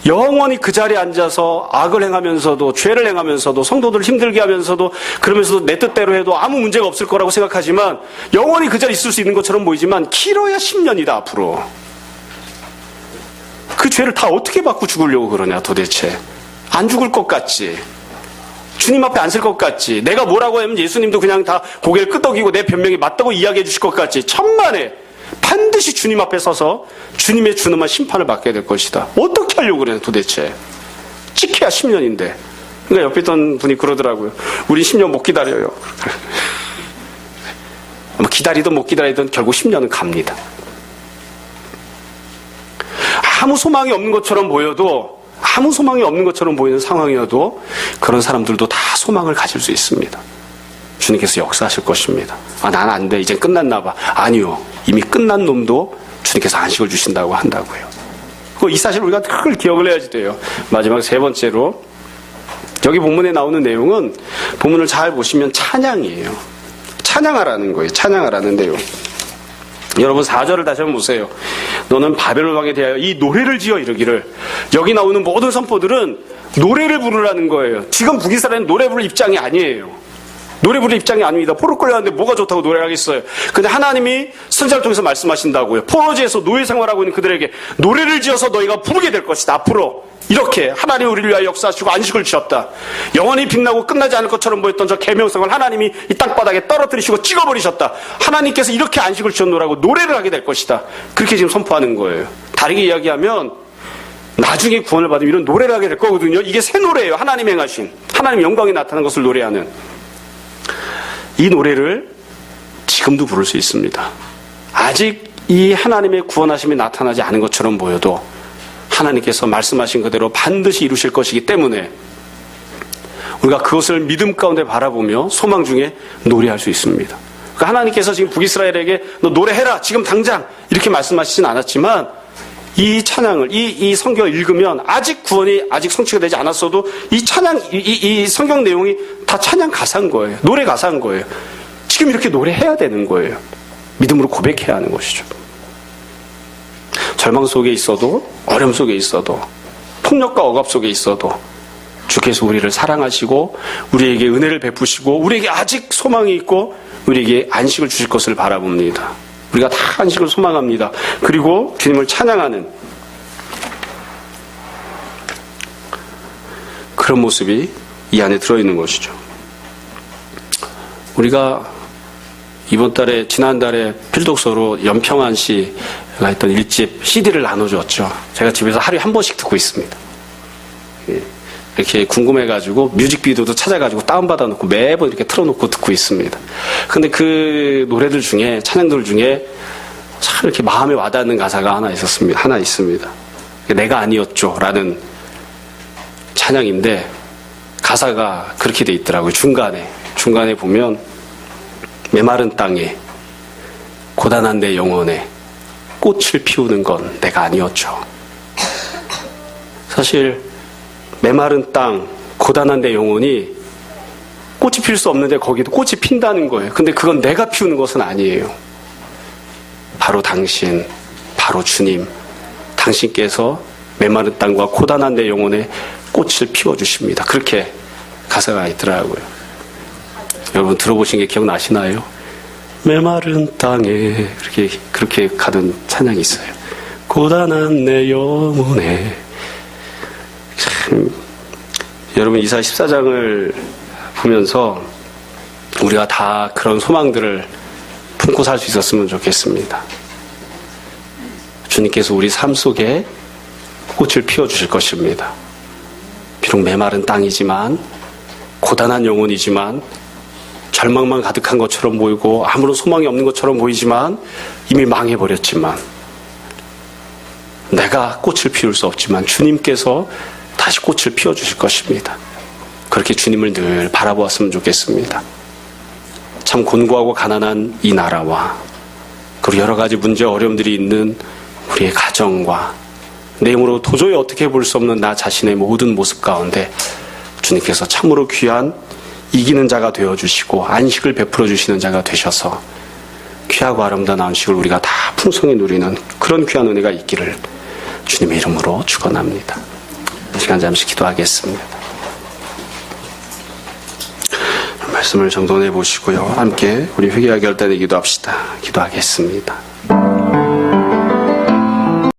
영원히 그 자리에 앉아서 악을 행하면서도 죄를 행하면서도 성도들을 힘들게 하면서도 그러면서도 내 뜻대로 해도 아무 문제가 없을 거라고 생각하지만 영원히 그 자리에 있을 수 있는 것처럼 보이지만 길어야 10년이다 앞으로. 그 죄를 다 어떻게 받고 죽으려고 그러냐 도대체. 안 죽을 것 같지. 주님 앞에 안 쓸 것 같지. 내가 뭐라고 하면 예수님도 그냥 다 고개를 끄덕이고 내 변명이 맞다고 이야기해 주실 것 같지. 천만에 반드시 주님 앞에 서서 주님의 준엄한 심판을 받게 될 것이다. 어떻게 하려고 그래 도대체. 찍혀야 10년인데. 그러니까 옆에 있던 분이 그러더라고요. 우린 10년 못 기다려요. 기다리든 못 기다리든 결국 10년은 갑니다. 아무 소망이 없는 것처럼 보여도 아무 소망이 없는 것처럼 보이는 상황이어도 그런 사람들도 다 소망을 가질 수 있습니다. 주님께서 역사하실 것입니다. 난 안 돼. 이제 끝났나 봐. 아니요. 이미 끝난 놈도 주님께서 안식을 주신다고 한다고요. 이 사실 우리가 늘 기억을 해야지 돼요. 마지막 세 번째로 여기 본문에 나오는 내용은 본문을 잘 보시면 찬양이에요. 찬양하라는 거예요. 찬양하라는 내용. 여러분 4절을 다시 한번 보세요. 너는 바벨론 왕에 대하여 이 노래를 지어 이르기를. 여기 나오는 모든 선포들은 노래를 부르라는 거예요. 지금 북이스라엘은 노래 부를 입장이 아니에요. 노래 부를 입장이 아닙니다. 포로 끌려왔는데 뭐가 좋다고 노래를 하겠어요. 근데 하나님이 선지자를 통해서 말씀하신다고요. 포로지에서 노예 생활하고 있는 그들에게 노래를 지어서 너희가 부르게 될 것이다. 앞으로 이렇게 하나님이 우리를 위하여 역사하시고 안식을 주셨다. 영원히 빛나고 끝나지 않을 것처럼 보였던 저 계명성을 하나님이 이 땅바닥에 떨어뜨리시고 찍어버리셨다. 하나님께서 이렇게 안식을 주셨노라고 노래를 하게 될 것이다. 그렇게 지금 선포하는 거예요. 다르게 이야기하면 나중에 구원을 받으면 이런 노래를 하게 될 거거든요. 이게 새 노래예요. 하나님 행하신 하나님의 영광이 나타난 것을 노래하는 이 노래를 지금도 부를 수 있습니다. 아직 이 하나님의 구원하심이 나타나지 않은 것처럼 보여도 하나님께서 말씀하신 그대로 반드시 이루실 것이기 때문에 우리가 그것을 믿음 가운데 바라보며 소망 중에 노래할 수 있습니다. 그러니까 하나님께서 지금 북이스라엘에게 너 노래해라 지금 당장 이렇게 말씀하시진 않았지만 이 찬양을 이 성경을 읽으면 아직 구원이 아직 성취가 되지 않았어도 이 찬양 이 성경 내용이 다 찬양 가사인 거예요. 노래 가사인 거예요. 지금 이렇게 노래해야 되는 거예요. 믿음으로 고백해야 하는 것이죠. 절망 속에 있어도 어려움 속에 있어도 폭력과 억압 속에 있어도 주께서 우리를 사랑하시고 우리에게 은혜를 베푸시고 우리에게 아직 소망이 있고 우리에게 안식을 주실 것을 바라봅니다. 우리가 다 안식을 소망합니다. 그리고 주님을 찬양하는 그런 모습이 이 안에 들어있는 것이죠. 우리가 이번 달에 지난달에 필독서로 연평안 씨가 했던 1집 CD를 나눠줬죠. 제가 집에서 하루에 한 번씩 듣고 있습니다. 이렇게 궁금해가지고 뮤직비디오도 찾아가지고 다운받아 놓고 매번 이렇게 틀어놓고 듣고 있습니다. 근데 그 노래들 중에 찬양들 중에 참 이렇게 마음에 와닿는 가사가 하나 있습니다. 내가 아니었죠 라는 찬양인데 가사가 그렇게 돼 있더라고요. 중간에 보면 메마른 땅에 고단한 내 영혼에 꽃을 피우는 건 내가 아니었죠. 사실 메마른 땅, 고단한 내 영혼이 꽃이 필 수 없는데 거기도 꽃이 핀다는 거예요. 근데 그건 내가 피우는 것은 아니에요. 바로 당신, 바로 주님, 당신께서 메마른 땅과 고단한 내 영혼에 꽃을 피워주십니다. 그렇게 가사가 있더라고요. 여러분 들어보신 게 기억나시나요? 메마른 땅에 그렇게 가는 찬양이 있어요. 고단한 내 영혼에. 참, 여러분 이사야 14장을 보면서 우리가 다 그런 소망들을 품고 살 수 있었으면 좋겠습니다. 주님께서 우리 삶 속에 꽃을 피워주실 것입니다. 비록 메마른 땅이지만 고단한 영혼이지만 절망만 가득한 것처럼 보이고 아무런 소망이 없는 것처럼 보이지만 이미 망해버렸지만 내가 꽃을 피울 수 없지만 주님께서 다시 꽃을 피워주실 것입니다. 그렇게 주님을 늘 바라보았으면 좋겠습니다. 참 곤고하고 가난한 이 나라와 그리고 여러 가지 문제 어려움들이 있는 우리의 가정과 내 힘으로 도저히 어떻게 볼 수 없는 나 자신의 모든 모습 가운데 주님께서 참으로 귀한 이기는 자가 되어주시고 안식을 베풀어 주시는 자가 되셔서 귀하고 아름다운 안식을 우리가 다 풍성히 누리는 그런 귀한 은혜가 있기를 주님의 이름으로 축원합니다. 시간 잠시 기도하겠습니다. 말씀을 정돈해 보시고요. 함께 우리 회개와 결단에 기도합시다. 기도하겠습니다.